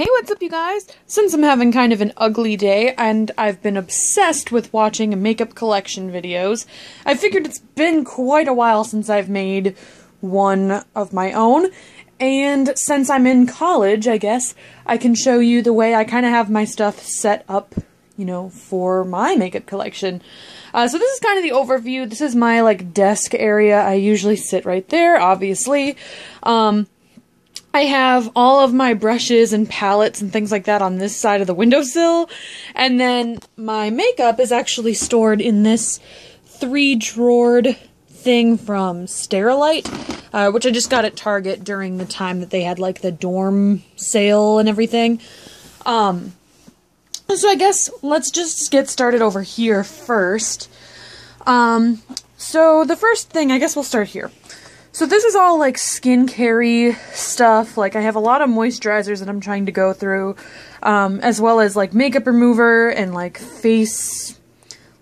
Hey, what's up, you guys? Since I'm having kind of an ugly day, and I've been obsessed with watching makeup collection videos, I figured it's been quite a while since I've made one of my own, and since I'm in college, I guess, I can show you the way I kind of have my stuff set up, you know, for my makeup collection. So this is kind of the overview. This is my, like, desk area. I usually sit right there, obviously. I have all of my brushes and palettes and things like that on this side of the windowsill, and then my makeup is actually stored in this 3-drawered thing from Sterilite, which I just got at Target during the time that they had, like, the dorm sale and everything. So I guess let's just get started over here first. So the first thing, I guess we'll start here. So this is all, like, skincare-y stuff. Like, I have a lot of moisturizers that I'm trying to go through, as well as, like, makeup remover and, like, face,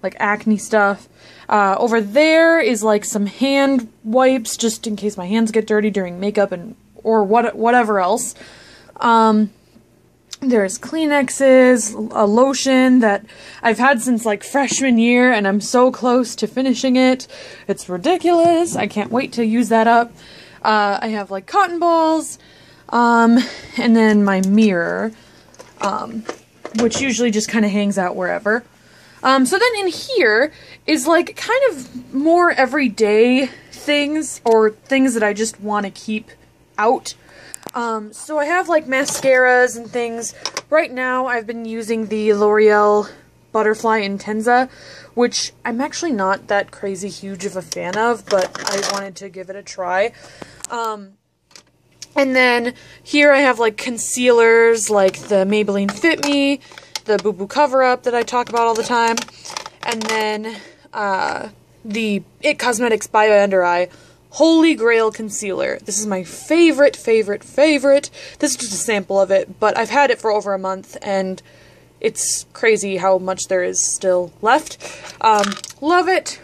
like, acne stuff. Over there is, like, some hand wipes, just in case my hands get dirty during makeup and, or whatever else. There's Kleenexes, a lotion that I've had since, like, freshman year, and I'm so close to finishing it. It's ridiculous. I can't wait to use that up. I have, like, cotton balls, and then my mirror, which usually just kind of hangs out wherever. So then in here is, like, kind of more everyday things, or things that I just want to keep out. So I have, like, mascaras and things. Right now, I've been using the L'Oreal Butterfly Intensa, which I'm actually not that crazy huge of a fan of, but I wanted to give it a try. And then here I have, like, concealers, like the Maybelline Fit Me, the Boo Boo Cover-Up that I talk about all the time, and then, the It Cosmetics Bio Under Eye Holy Grail Concealer. This is my favorite. This is just a sample of it, but I've had it for over a month, and it's crazy how much there is still left. Love it.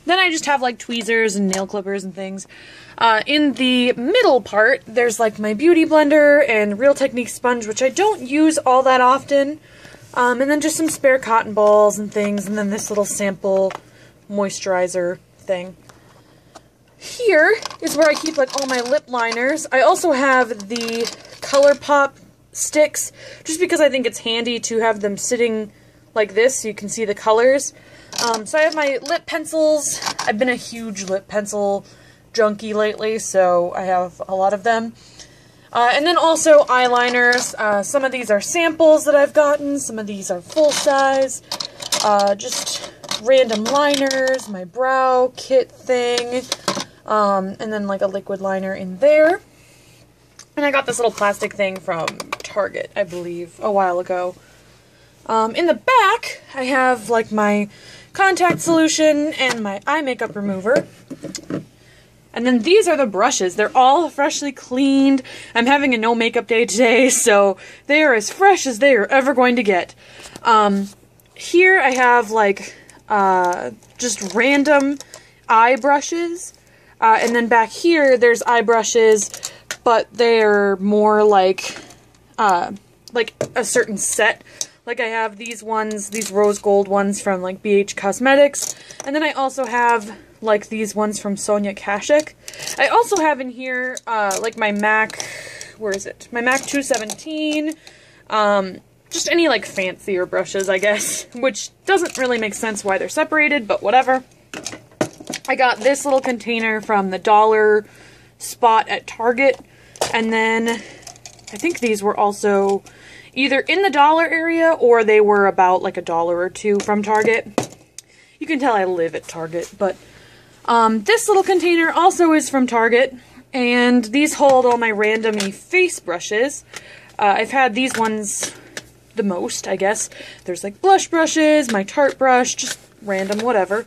Then I just have, like, tweezers and nail clippers and things. In the middle part, there's, like, my beauty blender and Real Techniques sponge, which I don't use all that often. And then just some spare cotton balls and things, and then this little sample moisturizer thing. Here is where I keep, like, all my lip liners. I also have the ColourPop sticks, just because I think it's handy to have them sitting like this so you can see the colors. So I have my lip pencils. I've been a huge lip pencil junkie lately, so I have a lot of them. And then also eyeliners. Some of these are samples that I've gotten. Some of these are full size. Just random liners, my brow kit thing. And then, like, a liquid liner in there. And I got this little plastic thing from Target, I believe, a while ago. In the back, I have, like, my contact solution and my eye makeup remover. And then these are the brushes. They're all freshly cleaned. I'm having a no makeup day today, so they are as fresh as they are ever going to get. Here I have, like, just random eye brushes. And then back here, there's eye brushes, but they're more like a certain set. Like, I have these ones, these rose gold ones from, like, BH Cosmetics. And then I also have, like, these ones from Sonia Kashuk. I also have in here, like, my MAC, where is it? My MAC 217. Just any, like, fancier brushes, I guess. Which doesn't really make sense why they're separated, but whatever. I got this little container from the dollar spot at Target, and then I think these were also either in the dollar area or they were about, like, $1 or $2 from Target. You can tell I live at Target, but this little container also is from Target, and these hold all my randomy face brushes. I've had these ones the most, I guess. There's, like, blush brushes, my Tarte brush, just random whatever.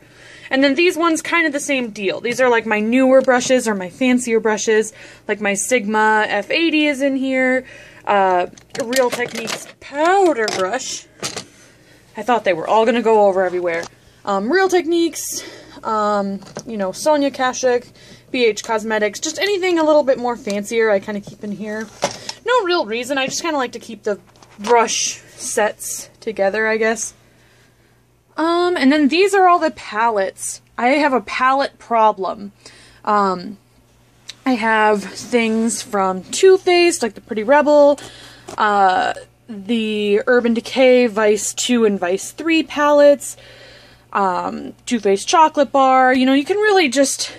And then these ones, kind of the same deal. These are, like, my newer brushes or my fancier brushes. Like, my Sigma F80 is in here. Real Techniques powder brush. I thought they were all going to go over everywhere. Real Techniques, you know, Sonia Kashuk, BH Cosmetics, just anything a little bit more fancier I kind of keep in here. No No real reason, I just kind of like to keep the brush sets together, I guess. And then these are all the palettes. I have a palette problem. I have things from Too Faced, like the Pretty Rebel, the Urban Decay Vice 2 and Vice 3 palettes, Too Faced Chocolate Bar. You know, you can really just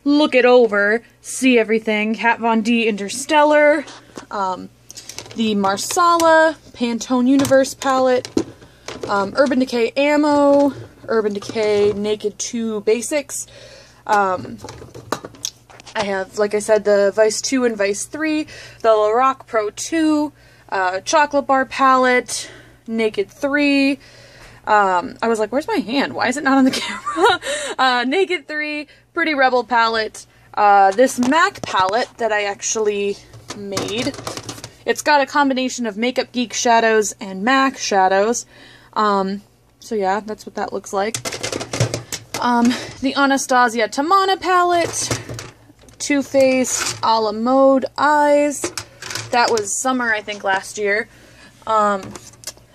look it over, see everything. Kat Von D Interstellar, the Marsala Pantone Universe palette, Urban Decay Ammo, Urban Decay Naked 2 Basics. I have, like I said, the Vice 2 and Vice 3, the Lorac Pro 2, Chocolate Bar palette, Naked 3. I was like, where's my hand? Why is it not on the camera? Naked 3, Pretty Rebel palette, this MAC palette that I actually made. It's got a combination of Makeup Geek shadows and MAC shadows. So yeah, that's what that looks like. The Anastasia Tamana palette, Too Faced a la Mode Eyes. That was summer, I think, last year.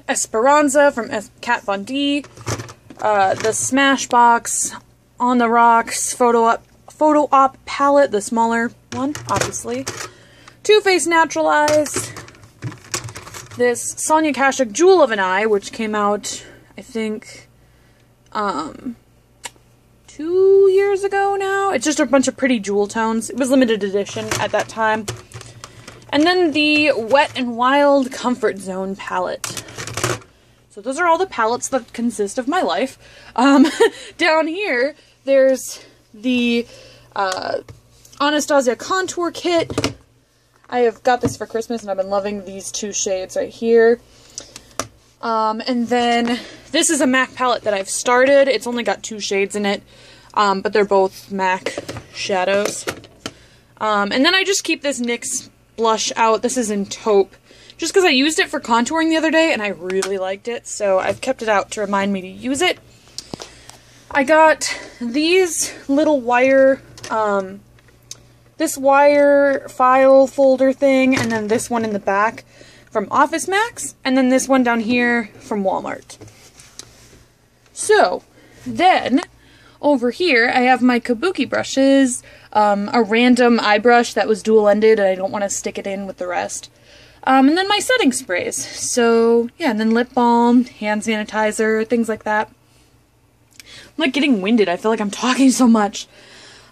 Esperanza from Kat Von D. The Smashbox On the Rocks Photo Op palette, the smaller one, obviously. Too Faced Natural Eyes. This Sonia Kashuk Jewel of an Eye, which came out, I think, 2 years ago now. It's just a bunch of pretty jewel tones. It was limited edition at that time. And then the Wet n Wild Comfort Zone palette. So those are all the palettes that consist of my life. Down here, there's the Anastasia Contour Kit. I have got this for Christmas and I've been loving these two shades right here. And then this is a MAC palette that I've started. It's only got 2 shades in it, but they're both MAC shadows. And then I just keep this NYX blush out. This is in taupe, just because I used it for contouring the other day and I really liked it, so I've kept it out to remind me to use it. I got these little wire, this wire file folder thing, and then this one in the back from Office Max, and then this one down here from Walmart. So, then, over here, I have my Kabuki brushes, a random eye brush that was dual-ended, and I don't want to stick it in with the rest. And then my setting sprays. So, yeah, and then lip balm, hand sanitizer, things like that. I'm like getting winded. I feel like I'm talking so much.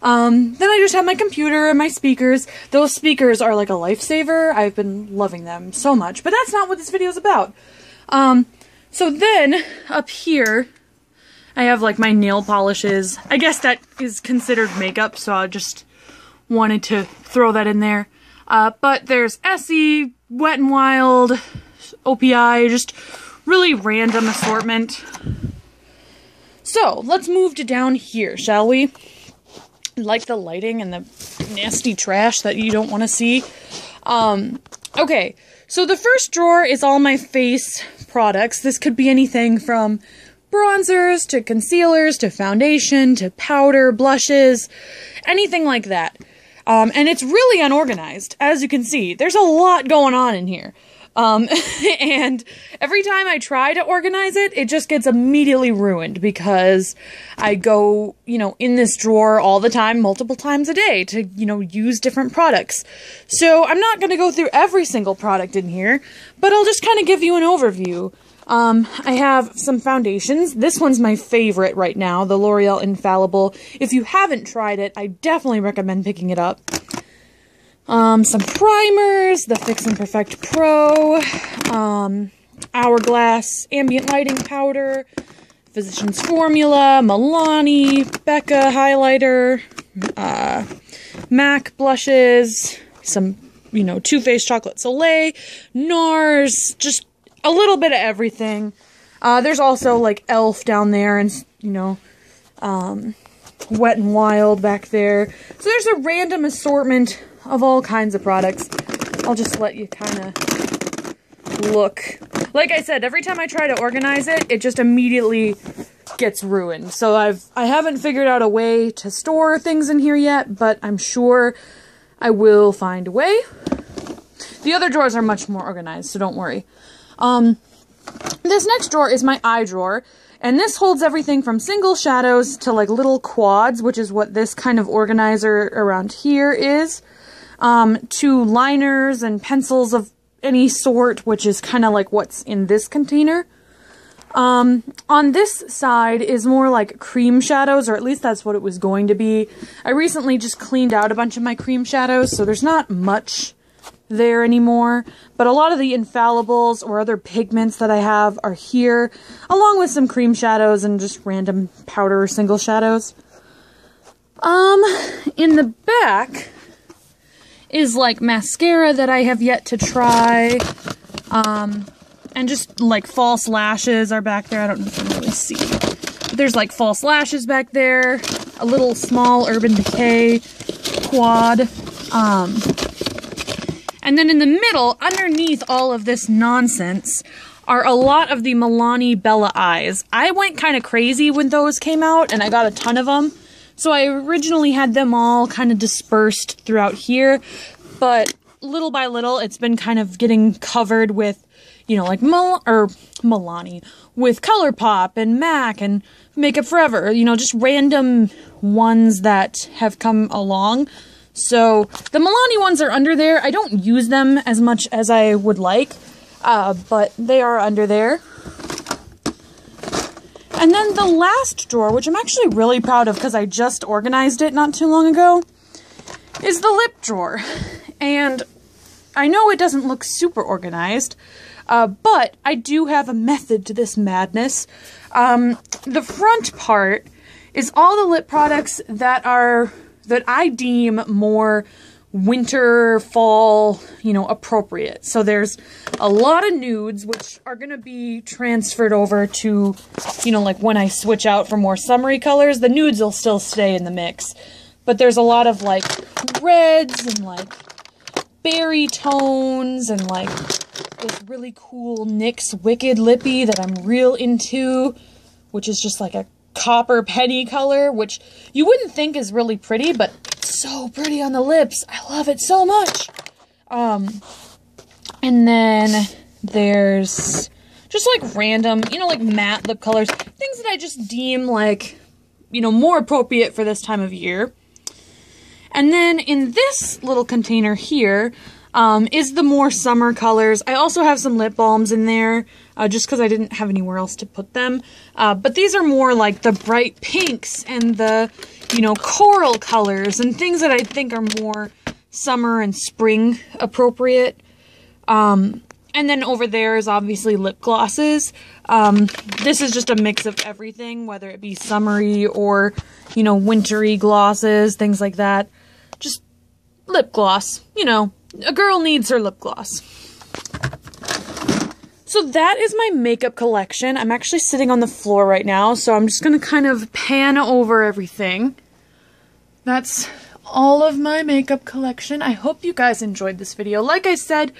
Then I just have my computer and my speakers. Those speakers are like a lifesaver. I've been loving them so much, but that's not what this video is about. So then, up here, I have like my nail polishes. I guess that is considered makeup, so I just wanted to throw that in there. But there's Essie, Wet n Wild, OPI, just really random assortment. So, let's move to down here, shall we? Like the lighting and the nasty trash that you don't want to see. Okay, so the first drawer is all my face products. This could be anything from bronzers to concealers to foundation to powder, blushes, anything like that. And it's really unorganized, as you can see. There's a lot going on in here. And every time I try to organize it, it just gets immediately ruined because I go, you know, in this drawer all the time, multiple times a day to, you know, use different products. So I'm not going to go through every single product in here, but I'll just kind of give you an overview. I have some foundations. This one's my favorite right now, the L'Oreal Infallible. If you haven't tried it, I definitely recommend picking it up. Some primers, the Fix and Perfect Pro, Hourglass Ambient Lighting Powder, Physicians Formula, Milani, Becca Highlighter, MAC blushes, some, you know, Too Faced Chocolate Soleil, NARS, just a little bit of everything. There's also, like, e.l.f. down there and, you know, Wet n Wild back there. So there's a random assortment of all kinds of products. I'll just let you kind of look. Like I said, every time I try to organize it, it just immediately gets ruined. So I haven't figured out a way to store things in here yet, but I'm sure I will find a way. The other drawers are much more organized, so don't worry. This next drawer is my eye drawer, and this holds everything from single shadows to like little quads, which is what this kind of organizer around here is, to liners and pencils of any sort, which is kind of like what's in this container. On this side is more like cream shadows, or at least that's what it was going to be. I recently just cleaned out a bunch of my cream shadows, so there's not much there anymore, but a lot of the infallibles or other pigments that I have are here, along with some cream shadows and just random powder or single shadows. In the back is like mascara that I have yet to try, and just like false lashes are back there. I don't know if you can really see, but there's like false lashes back there, a little small Urban Decay quad, and then in the middle, underneath all of this nonsense, are a lot of the Milani Bella eyes. I went kind of crazy when those came out, and I got a ton of them. So I originally had them all kind of dispersed throughout here, but little by little, it's been kind of getting covered with, you know, like Milani, with ColourPop and MAC and Makeup Forever, you know, just random ones that have come along. So the Milani ones are under there. I don't use them as much as I would like, but they are under there. And then the last drawer, which I'm actually really proud of because I just organized it not too long ago, is the lip drawer. And I know it doesn't look super organized, but I do have a method to this madness. The front part is all the lip products that I deem more winter, fall, you know, appropriate. So there's a lot of nudes, which are going to be transferred over to, you know, like when I switch out for more summery colors, the nudes will still stay in the mix. But there's a lot of like reds and like berry tones and like this really cool NYX Wicked Lippy that I'm real into, which is just like a copper penny color, which you wouldn't think is really pretty, but it's so pretty on the lips. I love it so much. And then there's just like random, you know, like matte lip colors, things that I just deem like, you know, more appropriate for this time of year. And then in this little container here, is the more summer colors. I also have some lip balms in there, just because I didn't have anywhere else to put them. But these are more like the bright pinks and the, you know, coral colors and things that I think are more summer and spring appropriate. And then over there is obviously lip glosses. This is just a mix of everything, whether it be summery or, you know, wintry glosses, things like that. Just lip gloss, you know. A girl needs her lip gloss. So that is my makeup collection. I'm actually sitting on the floor right now, so I'm just gonna kind of pan over everything. That's all of my makeup collection. I hope you guys enjoyed this video. Like I said,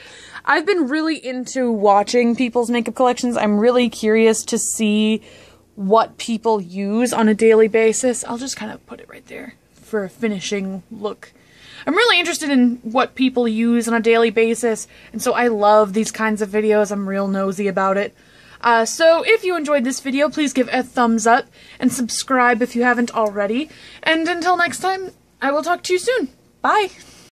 I've been really into watching people's makeup collections. I'm really curious to see what people use on a daily basis. I'll just kind of put it right there for a finishing look. I'm really interested in what people use on a daily basis, and so I love these kinds of videos. I'm real nosy about it. So if you enjoyed this video, please give a thumbs up and subscribe if you haven't already. And until next time, I will talk to you soon. Bye!